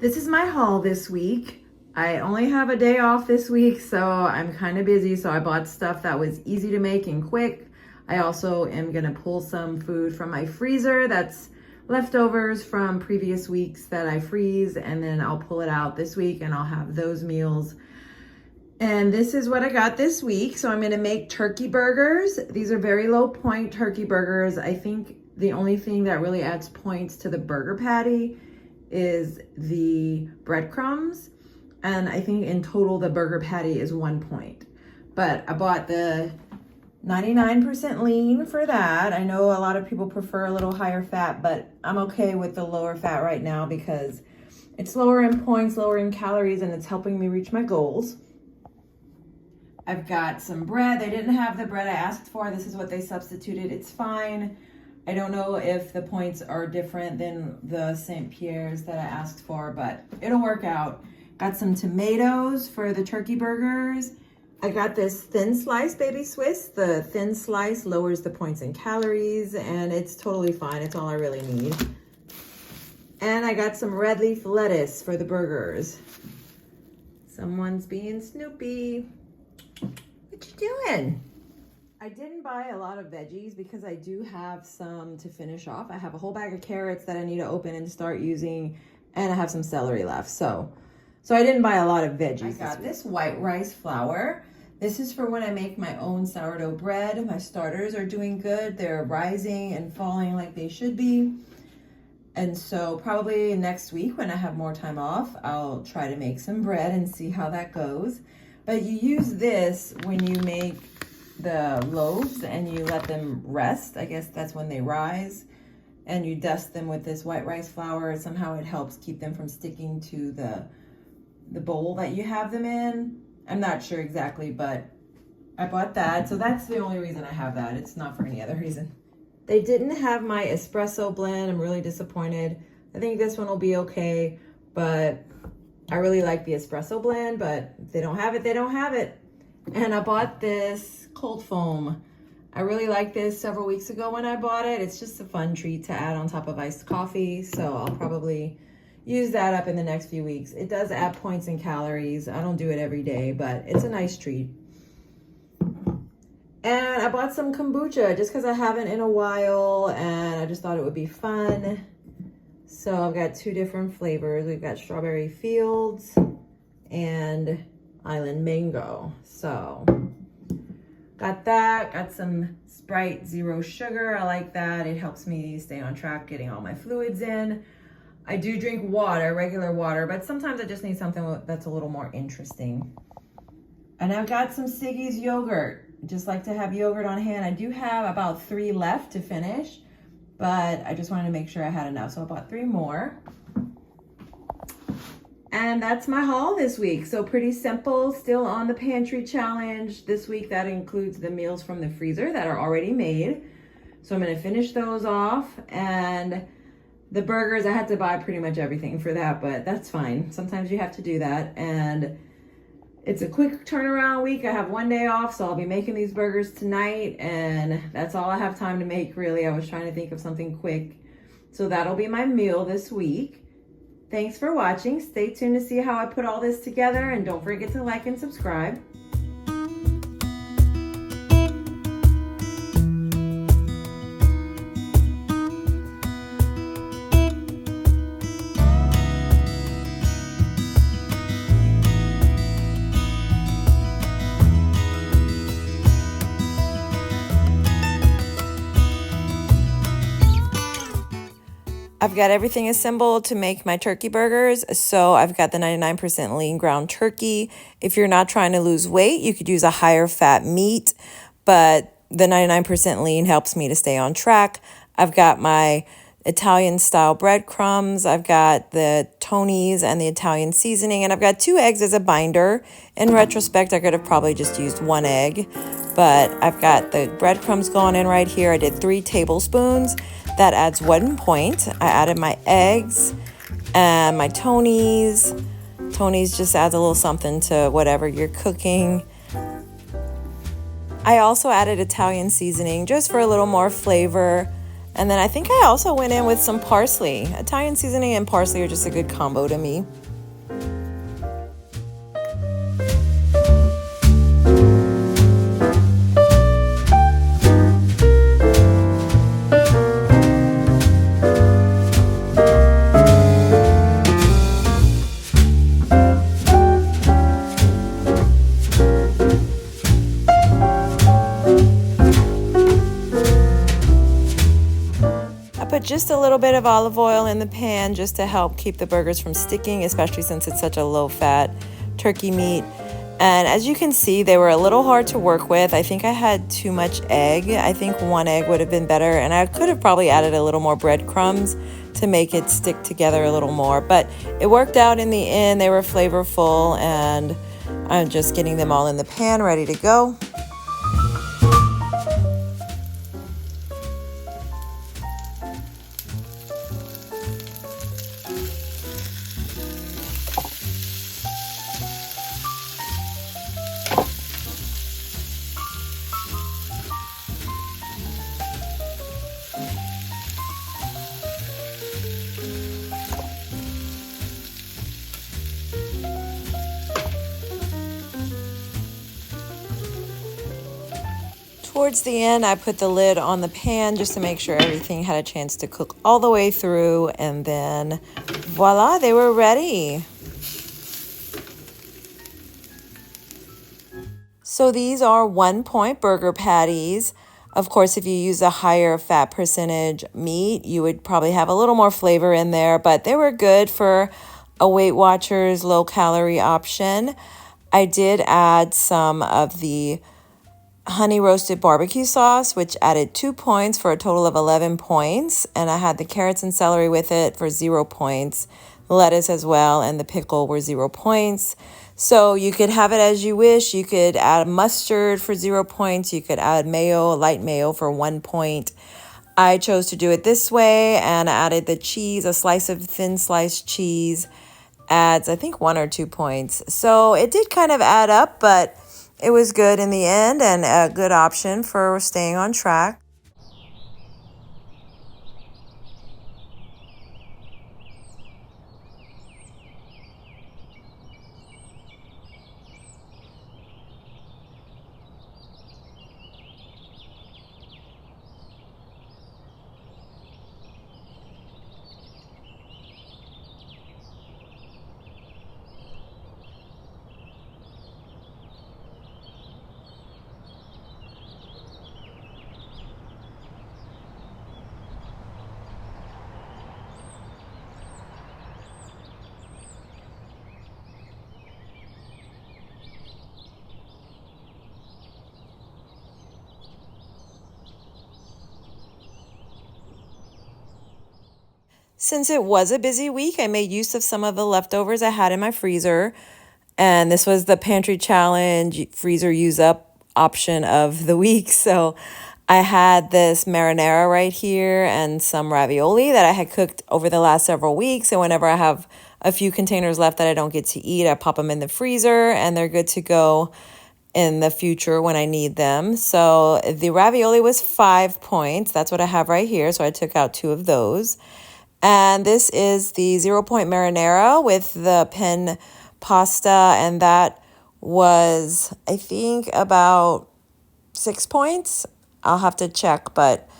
This is my haul this week. I only have a day off this week, so I'm kind of busy. So I bought stuff that was easy to make and quick. I also am gonna pull some food from my freezer that's leftovers from previous weeks that I freeze, and then I'll pull it out this week and I'll have those meals. And this is what I got this week. So I'm gonna make turkey burgers. These are very low point turkey burgers. I think the only thing that really adds points to the burger patty is the breadcrumbs. And I think in total the burger patty is 1 point. But I bought the 99% lean for that. I know a lot of people prefer a little higher fat, but I'm okay with the lower fat right now because it's lower in points, lower in calories, and it's helping me reach my goals. I've got some bread. They didn't have the bread I asked for. This is what they substituted. It's fine. I don't know if the points are different than the St. Pierre's that I asked for, but it'll work out. Got some tomatoes for the turkey burgers. I got this thin slice baby Swiss. The thin slice lowers the points in calories, and it's totally fine. It's all I really need. And I got some red leaf lettuce for the burgers. Someone's being Snoopy. What you doing? I didn't buy a lot of veggies because I do have some to finish off. I have a whole bag of carrots that I need to open and start using, and I have some celery left. So I didn't buy a lot of veggies. I got this white rice flour. This is for when I make my own sourdough bread. My starters are doing good. They're rising and falling like they should be. And so probably next week when I have more time off, I'll try to make some bread and see how that goes. But you use this when you make the loaves and you let them rest. I guess that's when they rise. And you dust them with this white rice flour. Somehow it helps keep them from sticking to the bowl that you have them in. I'm not sure exactly, but I bought that. So that's the only reason I have that. It's not for any other reason. They didn't have my espresso blend. I'm really disappointed. I think this one will be okay, but I really like the espresso blend, but if they don't have it, they don't have it. And I bought this cold foam. I really liked this several weeks ago when I bought it. It's just a fun treat to add on top of iced coffee. So I'll probably use that up in the next few weeks. It does add points and calories. I don't do it every day, but it's a nice treat. And I bought some kombucha just because I haven't in a while, and I just thought it would be fun. So I've got two different flavors. We've got Strawberry Fields and Island Mango. So got that. Got some Sprite Zero Sugar. I like that. It helps me stay on track getting all my fluids in. I do drink water, regular water, but sometimes I just need something that's a little more interesting. And I've got some Siggy's yogurt. I just like to have yogurt on hand. I do have about 3 left to finish, but I just wanted to make sure I had enough. So I bought 3 more. And that's my haul this week. So pretty simple, still on the pantry challenge. This week that includes the meals from the freezer that are already made. So I'm gonna finish those off. And the burgers, I had to buy pretty much everything for that, but that's fine. Sometimes you have to do that. And it's a quick turnaround week. I have 1 day off, so I'll be making these burgers tonight, and that's all I have time to make, really. I was trying to think of something quick. So that'll be my meal this week. Thanks for watching. Stay tuned to see how I put all this together, and don't forget to like and subscribe. I've got everything assembled to make my turkey burgers. So I've got the 99% lean ground turkey. If you're not trying to lose weight, you could use a higher fat meat, but the 99% lean helps me to stay on track. I've got my Italian style breadcrumbs. I've got the Tony's and the Italian seasoning, and I've got 2 eggs as a binder. In retrospect, I could have probably just used 1 egg, but I've got the breadcrumbs going in right here. I did 3 tablespoons. That adds 1 point. I added my eggs and my Tony's. Tony's just adds a little something to whatever you're cooking. I also added Italian seasoning just for a little more flavor. And then I think I also went in with some parsley. Italian seasoning and parsley are just a good combo to me. Put just a little bit of olive oil in the pan just to help keep the burgers from sticking, especially since it's such a low-fat turkey meat. And as you can see, they were a little hard to work with. I think I had too much egg. I think one egg would have been better, and I could have probably added a little more breadcrumbs to make it stick together a little more. But it worked out in the end. They were flavorful, and I'm just getting them all in the pan, ready to go. Towards the end, I put the lid on the pan just to make sure everything had a chance to cook all the way through, and then voila, they were ready. So these are 1-point burger patties. Of course, if you use a higher fat percentage meat, you would probably have a little more flavor in there, but they were good for a Weight Watchers low-calorie option. I did add some of the honey roasted barbecue sauce, which added 2 points for a total of 11 points. And I had the carrots and celery with it for 0 points. Lettuce as well, and the pickle were 0 points. So you could have it as you wish. You could add mustard for 0 points. You could add mayo, light mayo for 1 point. I chose to do it this way, and I added the cheese. A slice of thin sliced cheese adds, I think, 1 or 2 points. So it did kind of add up, but it was good in the end and a good option for staying on track. Since it was a busy week, I made use of some of the leftovers I had in my freezer. And this was the pantry challenge freezer use up option of the week. So I had this marinara right here and some ravioli that I had cooked over the last several weeks. And whenever I have a few containers left that I don't get to eat, I pop them in the freezer and they're good to go in the future when I need them. So the ravioli was 5 points. That's what I have right here. So I took out 2 of those. And this is the 0-point marinara with the pen pasta, and that was, I think, about 6 points. I'll have to check, but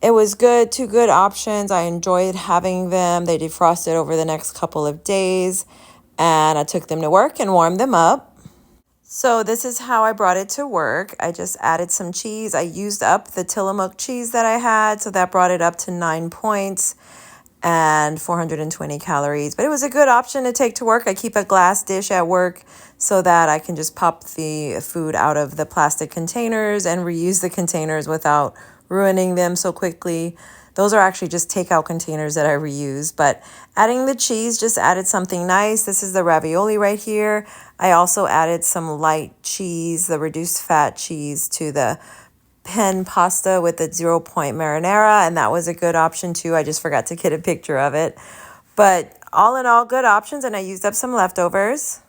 it was good. 2 good options. I enjoyed having them. They defrosted over the next couple of days, and I took them to work and warmed them up. So this is how I brought it to work. I just added some cheese. I used up the Tillamook cheese that I had, so that brought it up to 9 points. And 420 calories. But it was a good option to take to work. I keep a glass dish at work so that I can just pop the food out of the plastic containers and reuse the containers without ruining them so quickly. Those are actually just takeout containers that I reuse. But adding the cheese just added something nice. This is the ravioli right here. I also added some light cheese, the reduced fat cheese, to the pen pasta with the 0-point marinara, and that was a good option too. I just forgot to get a picture of it. But all in all, good options, and I used up some leftovers.